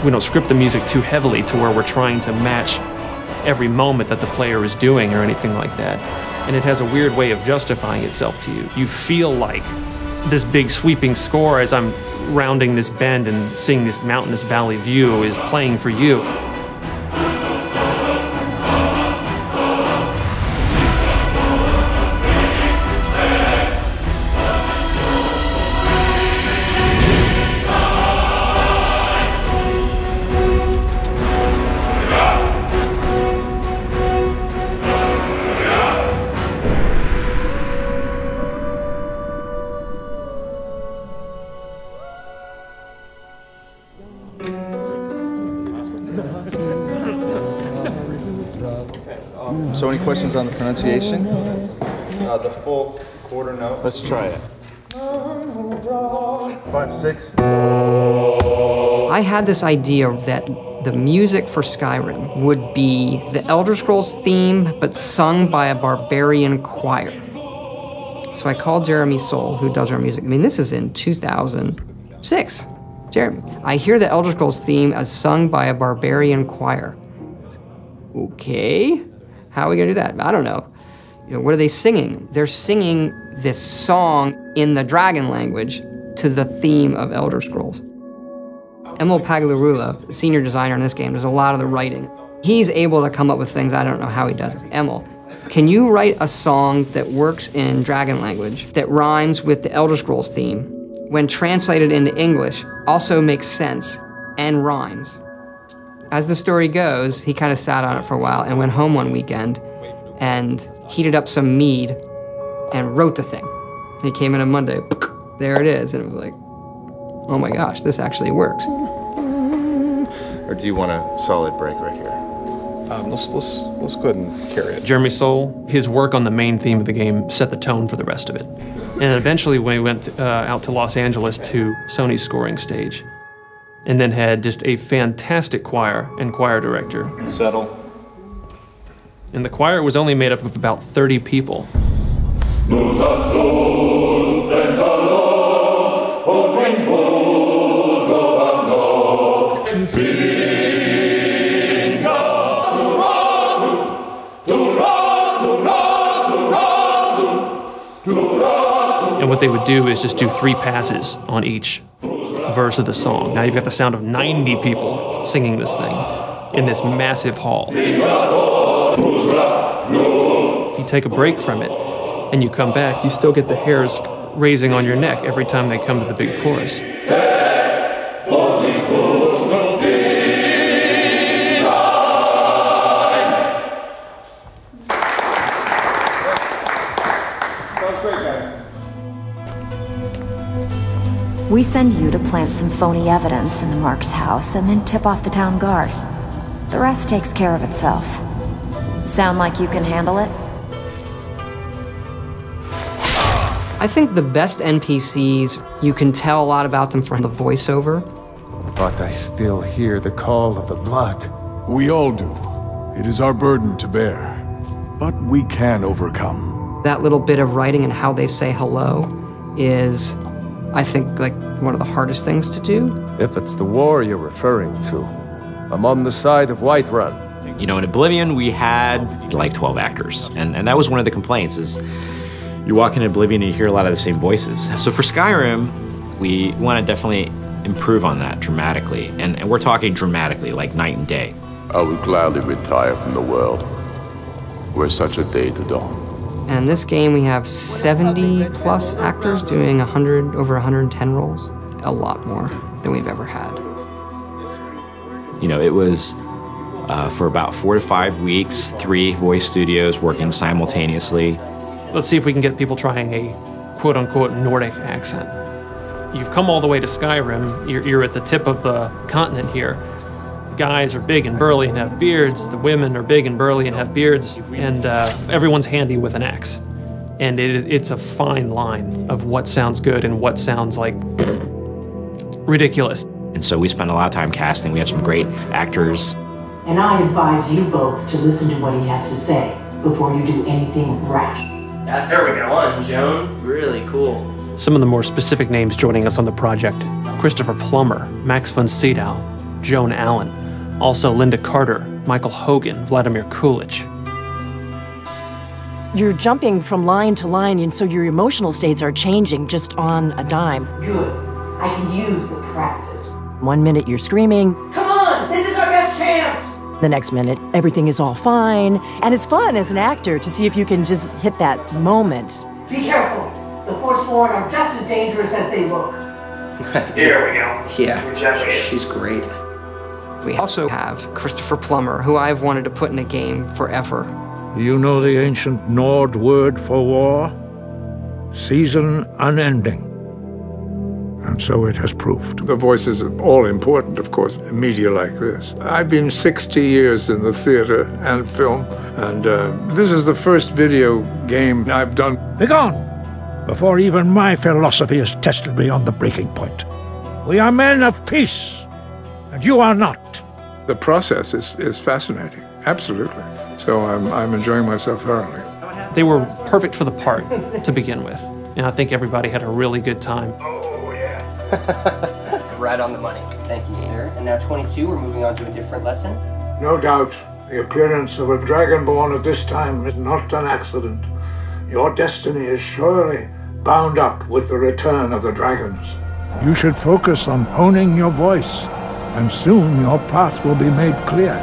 We don't script the music too heavily to where we're trying to match every moment that the player is doing or anything like that. And it has a weird way of justifying itself to you. You feel like this big sweeping score as I'm rounding this bend and seeing this mountainous valley view is playing for you. So any questions on the pronunciation? The full quarter note. Let's try it. 5, 6. I had this idea that the music for Skyrim would be the Elder Scrolls theme, but sung by a barbarian choir. So I called Jeremy Soule, who does our music. I mean, this is in 2006. Jeremy, I hear the Elder Scrolls theme as sung by a barbarian choir. Okay, how are we gonna do that? I don't know. You know, what are they singing? They're singing this song in the dragon language to the theme of Elder Scrolls. Emil Paglarula, senior designer in this game, does a lot of the writing. He's able to come up with things, I don't know how he does this. Emil, can you write a song that works in dragon language that rhymes with the Elder Scrolls theme, when translated into English, also makes sense and rhymes? As the story goes, he kind of sat on it for a while and went home one weekend and heated up some mead and wrote the thing. He came in on Monday, there it is, and it was like, oh my gosh, this actually works. Or do you want a solid break right here? Let's go ahead and carry it. Jeremy Soule, his work on the main theme of the game set the tone for the rest of it. And eventually we went out to Los Angeles to Sony's scoring stage, and then had just a fantastic choir and choir director. Settle. And the choir was only made up of about 30 people. And what they would do is just do 3 passes on each verse of the song. Now you've got the sound of 90 people singing this thing in this massive hall. You take a break from it and you come back, you still get the hairs raising on your neck every time they come to the big chorus. We send you to plant some phony evidence in the Mark's house and then tip off the town guard. The rest takes care of itself. Sound like you can handle it? I think the best NPCs, you can tell a lot about them from the voiceover. But I still hear the call of the blood. We all do. It is our burden to bear. But we can overcome. That little bit of writing and how they say hello is, I think, like one of the hardest things to do. If it's the war you're referring to, I'm on the side of Whiterun. You know, in Oblivion, we had like 12 actors, and that was one of the complaints, is you walk into Oblivion and you hear a lot of the same voices. So for Skyrim, we want to definitely improve on that dramatically, and we're talking dramatically, like night and day. I would gladly retire from the world were such a day to dawn. And in this game, we have 70 plus actors doing over 110 roles. A lot more than we've ever had. You know, it was for about 4 to 5 weeks, 3 voice studios working simultaneously. Let's see if we can get people trying a quote-unquote Nordic accent. You've come all the way to Skyrim. You're at the tip of the continent here. Guys are big and burly and have beards. The women are big and burly and have beards. And everyone's handy with an axe. And it's a fine line of what sounds good and what sounds like ridiculous. And so we spent a lot of time casting. We have some great actors. And I advise you both to listen to what he has to say before you do anything rash. That's fun, Joan. Really cool. Some of the more specific names joining us on the project: Christopher Plummer, Max von Sydow, Joan Allen. Also Linda Carter, Michael Hogan, Vladimir Coolidge. You're jumping from line to line, and so your emotional states are changing just on a dime. Good. I can use the practice. 1 minute you're screaming. Come on! This is our best chance! The next minute, everything is all fine. And it's fun as an actor to see if you can just hit that moment. Be careful. The Forsworn are just as dangerous as they look. Here we go. Yeah, she's great. We also have Christopher Plummer, who I've wanted to put in a game forever. You know the ancient Nord word for war? Season unending. And so it has proved. The voices are all important, of course, in media like this. I've been 60 years in the theater and film, and this is the first video game I've done. Begone, before even my philosophy is tested beyond the breaking point. We are men of peace, and you are not. The process is fascinating, absolutely. So I'm enjoying myself thoroughly. They were perfect for the part to begin with, and I think everybody had a really good time. Right on the money. Thank you, sir. And now 22, we're moving on to a different lesson. No doubt, the appearance of a dragonborn at this time is not an accident. Your destiny is surely bound up with the return of the dragons. You should focus on honing your voice, and soon your path will be made clear.